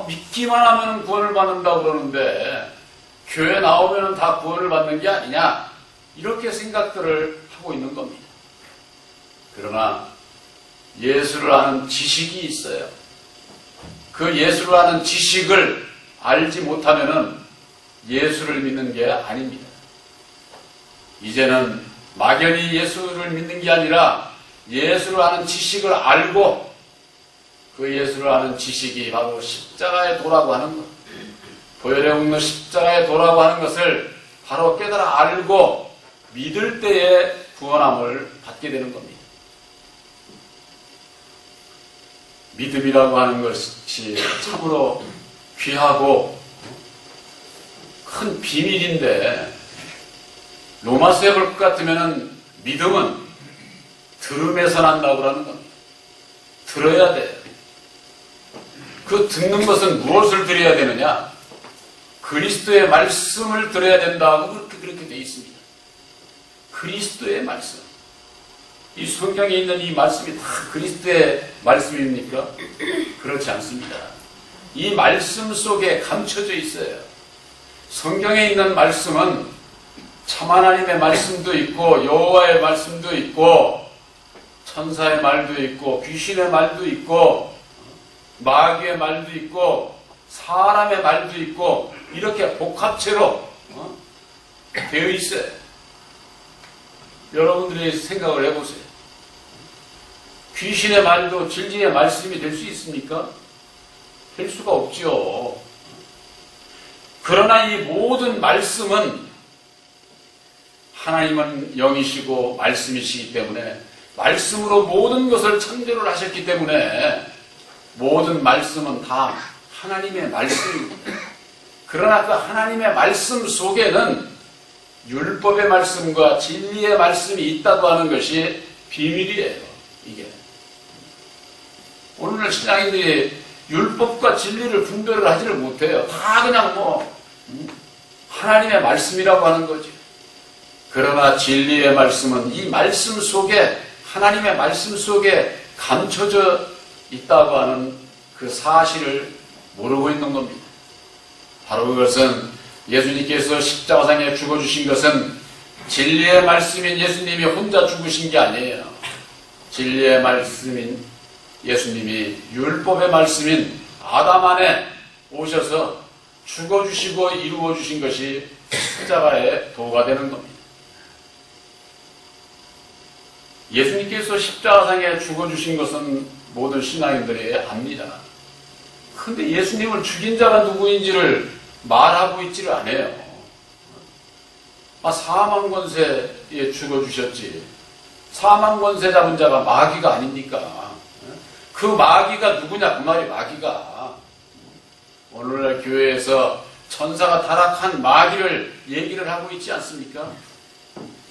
믿기만 하면 구원을 받는다고 그러는데 교회 나오면 다 구원을 받는 게 아니냐, 이렇게 생각들을 하고 있는 겁니다. 그러나 예수를 아는 지식이 있어요. 그 예수를 아는 지식을 알지 못하면은 예수를 믿는 게 아닙니다. 이제는 막연히 예수를 믿는 게 아니라 예수를 아는 지식을 알고, 그 예수를 아는 지식이 바로 십자가의 도라고 하는 것, 보혈에 묻는 십자가의 도라고 하는 것을 바로 깨달아 알고 믿을 때에 구원함을 받게 되는 겁니다. 믿음이라고 하는 것이 참으로 귀하고 큰 비밀인데, 로마서에 볼 것 같으면 믿음은 들음에서 난다고 하는 겁니다. 들어야 돼요. 그 듣는 것은 무엇을 들어야 되느냐? 그리스도의 말씀을 들어야 된다고 그렇게 되어 있습니다. 그리스도의 말씀. 이 성경에 있는 이 말씀이 다 그리스도의 말씀입니까? 그렇지 않습니다. 이 말씀 속에 감춰져 있어요. 성경에 있는 말씀은 참 하나님의 말씀도 있고, 여호와의 말씀도 있고, 천사의 말도 있고, 귀신의 말도 있고, 마귀의 말도 있고, 사람의 말도 있고, 이렇게 복합체로 되어 있어요. 여러분들이 생각을 해보세요. 귀신의 말도 진리의 말씀이 될 수 있습니까? 될 수가 없죠. 그러나 이 모든 말씀은 하나님은 영이시고 말씀이시기 때문에, 말씀으로 모든 것을 창조를 하셨기 때문에 모든 말씀은 다 하나님의 말씀입니다. 그러나 그 하나님의 말씀 속에는 율법의 말씀과 진리의 말씀이 있다고 하는 것이 비밀이에요. 이게 오늘날 신앙인들이 율법과 진리를 분별을 하지를 못해요. 다 그냥 하나님의 말씀이라고 하는 거지. 그러나 진리의 말씀은 이 말씀 속에, 하나님의 말씀 속에 감춰져 있다고 하는 그 사실을 모르고 있는 겁니다. 바로 그것은 예수님께서 십자가상에 죽어주신 것은 진리의 말씀인 예수님이 혼자 죽으신 게 아니에요. 진리의 말씀인 예수님이 율법의 말씀인 아담 안에 오셔서 죽어주시고 이루어주신 것이 십자가의 도가 되는 겁니다. 예수님께서 십자가상에 죽어주신 것은 모든 신앙인들이 압니다. 그런데 예수님을 죽인 자가 누구인지를 말하고 있지를 않아요. 사망 권세에 죽어주셨지. 사망 권세 잡은 자가 마귀가 아닙니까? 그 마귀가 누구냐? 그 말이 마귀가. 오늘날 교회에서 천사가 타락한 마귀를 얘기를 하고 있지 않습니까?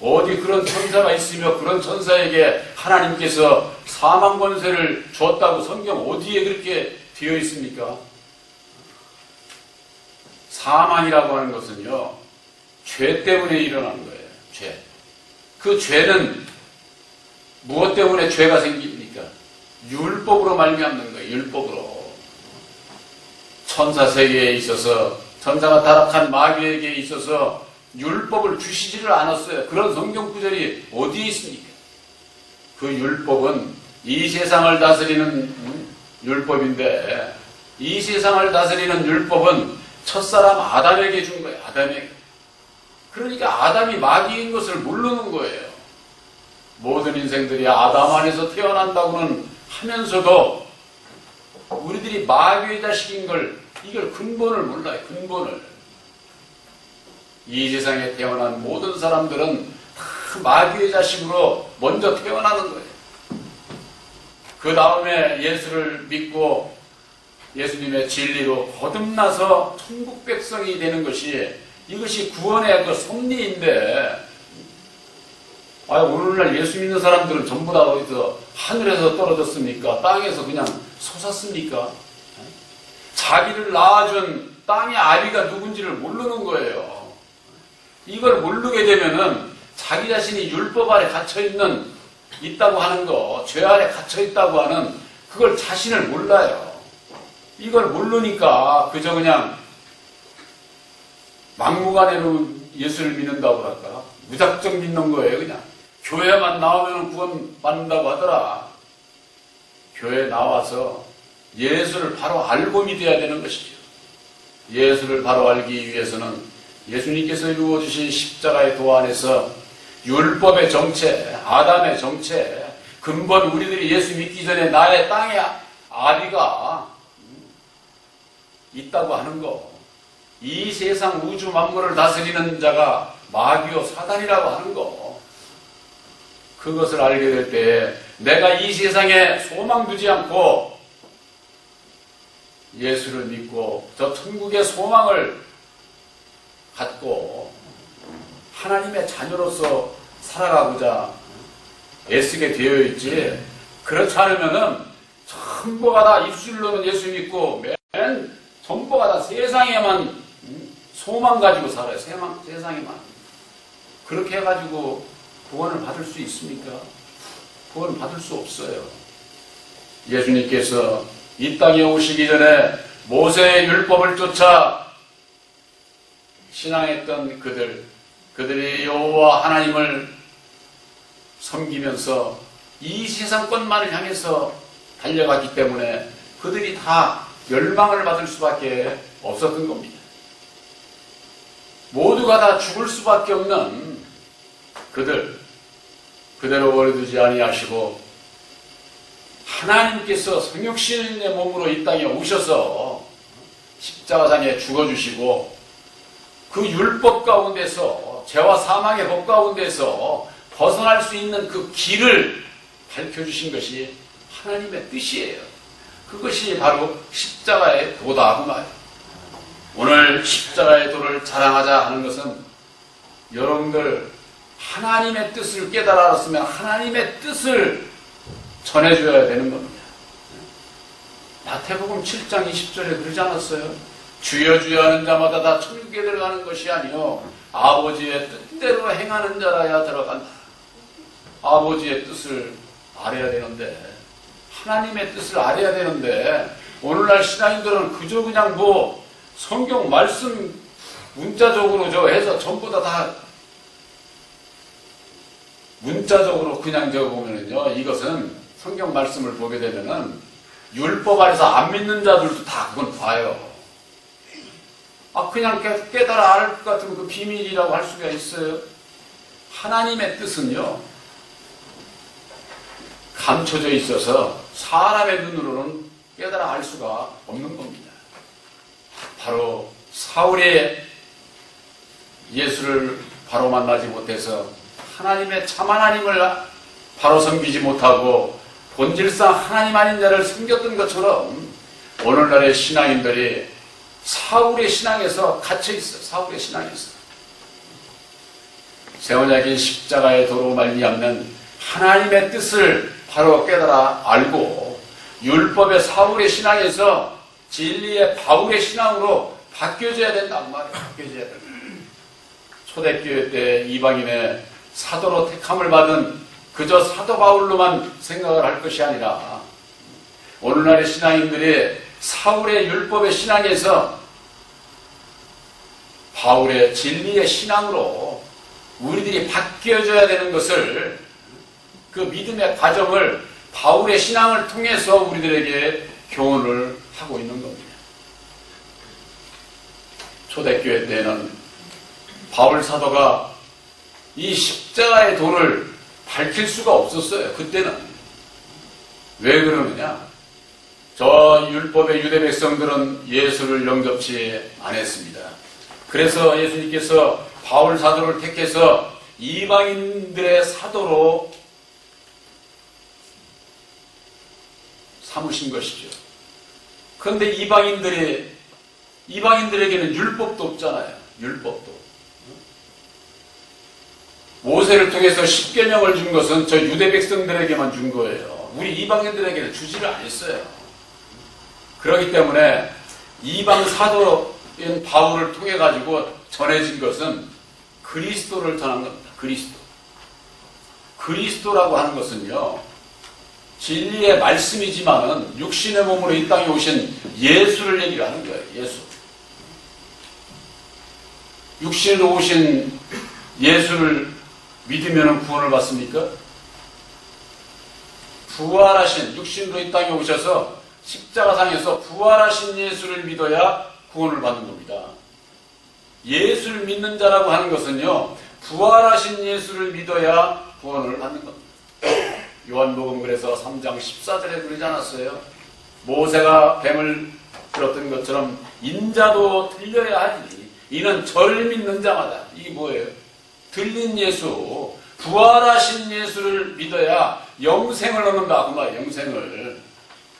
어디 그런 천사가 있으며 그런 천사에게 하나님께서 사망 권세를 줬다고 성경 어디에 그렇게 되어 있습니까? 사망이라고 하는 것은요, 죄 때문에 일어나는 거예요. 죄. 그 죄는 무엇 때문에 죄가 생깁니까? 율법으로 말미암는 거예요. 율법으로. 천사 세계에 있어서, 천사가 타락한 마귀에게 있어서 율법을 주시지를 않았어요. 그런 성경 구절이 어디에 있습니까? 그 율법은 이 세상을 다스리는 율법인데, 이 세상을 다스리는 율법은 첫사람 아담에게 준 거예요. 아담에게. 그러니까 아담이 마귀인 것을 모르는 거예요. 모든 인생들이 아담 안에서 태어난다고는 하면서도 우리들이 마귀의 자식인 걸, 이걸 근본을 몰라요. 근본을. 이 세상에 태어난 모든 사람들은 다 마귀의 자식으로 먼저 태어나는 거예요. 그 다음에 예수를 믿고 예수님의 진리로 거듭나서 천국 백성이 되는 것이, 이것이 구원의 그 섭리인데, 오늘날 예수 믿는 사람들은 전부 다 어디서 하늘에서 떨어졌습니까? 땅에서 그냥 솟았습니까? 자기를 낳아준 땅의 아비가 누군지를 모르는 거예요. 이걸 모르게 되면은 자기 자신이 율법 아래 있다고 하는 거, 죄 아래 갇혀 있다고 하는 그걸 자신을 몰라요. 이걸 모르니까 그저 그냥 막무가내로 예수를 믿는다고 그럴까? 무작정 믿는 거예요, 그냥. 교회만 나오면 구원 받는다고 하더라. 교회 나와서 예수를 바로 알고 믿어야 되는 것이죠. 예수를 바로 알기 위해서는 예수님께서 이루어주신 십자가의 도 안에서 율법의 정체, 아담의 정체, 근본 우리들이 예수 믿기 전에 나의 땅에 아비가 있다고 하는 거, 이 세상 우주 만물을 다스리는 자가 마귀요 사단이라고 하는 거, 그것을 알게 될 때 내가 이 세상에 소망 두지 않고 예수를 믿고 저 천국의 소망을 갖고 하나님의 자녀로서 살아가고자 애쓰게 되어 있지, 그렇지 않으면은 전부가 다 입술로는 예수 믿고 맨 전부가 다 세상에만 소망 가지고 살아요. 세상에만. 그렇게 해가지고 구원을 받을 수 있습니까? 구원을 받을 수 없어요. 예수님께서 이 땅에 오시기 전에 모세의 율법을 쫓아 신앙했던 그들이 여호와 하나님을 섬기면서 이 세상 것만을 향해서 달려갔기 때문에 그들이 다 멸망을 받을 수밖에 없었던 겁니다. 모두가 다 죽을 수밖에 없는 그대로 버려두지 아니하시고 하나님께서 성육신의 몸으로 이 땅에 오셔서 십자가상에 죽어주시고 그 율법 가운데서, 죄와 사망의 법 가운데서 벗어날 수 있는 그 길을 밝혀주신 것이 하나님의 뜻이에요. 그것이 바로 십자가의 도다 그 말. 오늘 십자가의 도를 자랑하자 하는 것은 여러분들 하나님의 뜻을 깨달아 알았으면 하나님의 뜻을 전해줘야 되는 겁니다. 마태복음 7장 20절에 그러지 않았어요? 주여 주여 하는 자마다 다 천국에 들어가는 것이 아니요 아버지의 뜻대로 행하는 자라야 들어간다. 아버지의 뜻을 알아야 되는데, 하나님의 뜻을 알아야 되는데, 오늘날 신앙인들은 그저 그냥 뭐 성경 말씀 문자적으로 해서 전부 다 문자적으로 그냥 보면은요, 이것은 성경 말씀을 보게 되면은 율법 안에서 안 믿는 자들도 다 그건 봐요. 그냥 깨달아 알 것 같으면 그 비밀이라고 할 수가 있어요. 하나님의 뜻은요, 감춰져 있어서 사람의 눈으로는 깨달아 알 수가 없는 겁니다. 바로 사울이 예수를 바로 만나지 못해서 하나님의 참 하나님을 바로 섬기지 못하고 본질상 하나님 아닌 자를 섬겼던 것처럼 오늘날의 신앙인들이 사울의 신앙에서 갇혀있어요. 사울의 신앙에서. 세원약인 십자가의 도로 말미암는 하나님의 뜻을 바로 깨달아 알고 율법의 사울의 신앙에서 진리의 바울의 신앙으로 바뀌어져야 된다는 말이에요. 바뀌어져야 된다. 초대교회 때 이방인의 사도로 택함을 받은 그저 사도 바울로만 생각을 할 것이 아니라 오늘날의 신앙인들이 사울의 율법의 신앙에서 바울의 진리의 신앙으로 우리들이 바뀌어져야 되는 것을, 그 믿음의 과정을 바울의 신앙을 통해서 우리들에게 교훈을 하고 있는 겁니다. 초대교회 때는 바울 사도가 이 십자가의 도를 밝힐 수가 없었어요. 그때는. 왜 그러느냐? 저 율법의 유대 백성들은 예수를 영접치 않았습니다. 그래서 예수님께서 바울 사도를 택해서 이방인들의 사도로 삼으신 것이죠. 그런데 이방인들에게는 율법도 없잖아요. 율법도. 모세를 통해서 십계명을 준 것은 저 유대 백성들에게만 준 거예요. 우리 이방인들에게는 주지를 않았어요. 그렇기 때문에 이방 사도인 바울을 통해 가지고 전해진 것은 그리스도를 전한 겁니다. 그리스도라고 하는 것은요, 진리의 말씀이지만은 육신의 몸으로 이 땅에 오신 예수를 얘기를 하는 거예요. 예수. 육신으로 오신 예수를 믿으면 구원을 받습니까? 부활하신, 육신으로 이 땅에 오셔서 십자가상에서 부활하신 예수를 믿어야 구원을 받는 겁니다. 예수를 믿는 자라고 하는 것은요, 부활하신 예수를 믿어야 구원을 받는 겁니다. 요한복음 그래서 3장 14절에 그러지 않았어요? 모세가 뱀을 들었던 것처럼 인자도 들려야 하니 이는 저를 믿는 자마다. 이게 뭐예요? 들린 예수, 부활하신 예수를 믿어야 영생을 얻는다. 그 말이에요. 영생을.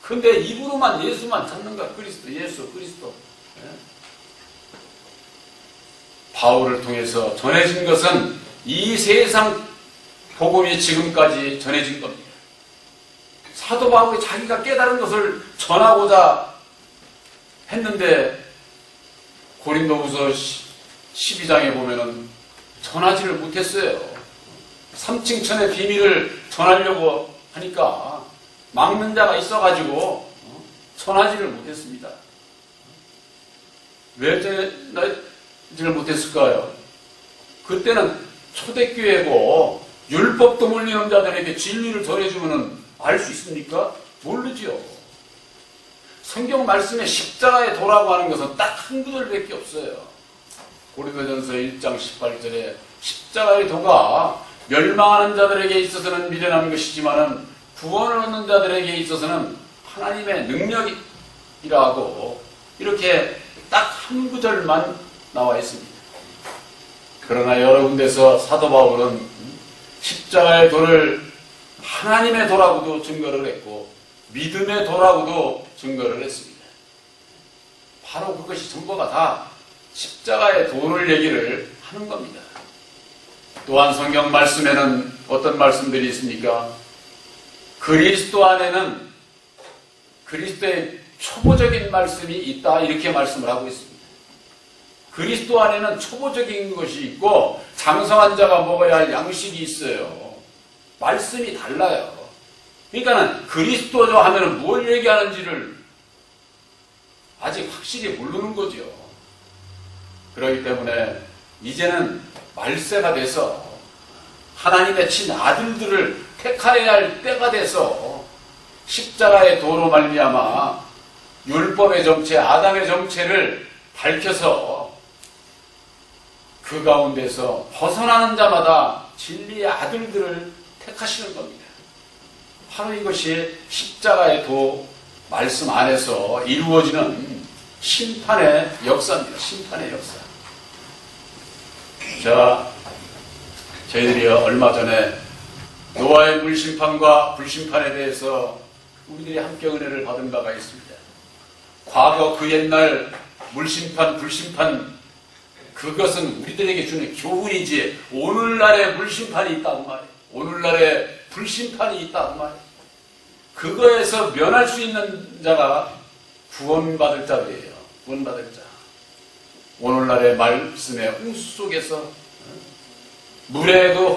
근데 입으로만 예수만 찾는가? 그리스도, 예수, 그리스도. 바울을 통해서 전해진 것은 이 세상 복음이 지금까지 전해진 겁니다. 사도 바울이 자기가 깨달은 것을 전하고자 했는데 고린도후서 12장에 보면은 전하지를 못했어요. 삼층천의 비밀을 전하려고 하니까 막는 자가 있어가지고 전하지를 못했습니다. 왜 전하지를 못했을까요? 그때는 초대교회고 율법도 몰리는 자들에게 진리를 전해주면 알 수 있습니까? 모르지요. 성경 말씀에 십자가의 도라고 하는 것은 딱 한 구절밖에 없어요. 고린도전서 1장 18절에 십자가의 도가 멸망하는 자들에게 있어서는 미련한 것이지만은 구원을 얻는 자들에게 있어서는 하나님의 능력이라고 이렇게 딱 한 구절만 나와 있습니다. 그러나 여러 군데서 사도 바울은 십자가의 도를 하나님의 도라고도 증거를 했고 믿음의 도라고도 증거를 했습니다. 바로 그것이 전부가 다 십자가의 도를 얘기를 하는 겁니다. 또한 성경 말씀에는 어떤 말씀들이 있습니까? 그리스도 안에는 그리스도의 초보적인 말씀이 있다 이렇게 말씀을 하고 있습니다. 그리스도 안에는 초보적인 것이 있고 장성한 자가 먹어야 할 양식이 있어요. 말씀이 달라요. 그러니까는 그리스도죠 하면은 뭘 얘기하는지를 아직 확실히 모르는 거죠. 그렇기 때문에 이제는 말세가 돼서 하나님의 친아들들을 택하여야 할 때가 돼서 십자가의 도로 말미암아 율법의 정체, 아담의 정체를 밝혀서 그 가운데서 벗어나는 자마다 진리의 아들들을 택하시는 겁니다. 바로 이것이 십자가의 도 말씀 안에서 이루어지는 심판의 역사입니다. 심판의 역사. 자, 저희들이 얼마 전에 노아의 물심판과 불심판에 대해서 우리들이 함께 은혜를 받은 바가 있습니다. 과거 그 옛날 물심판, 불심판 그것은 우리들에게 주는 교훈이지 오늘날의 물심판이 있다고 말이에요. 오늘날의 불심판이 있다고 말이에요. 그거에서 면할 수 있는 자가 구원받을 자들이에요. 구원받을 자. 오늘날의 말씀의 홍수 속에서 물의 그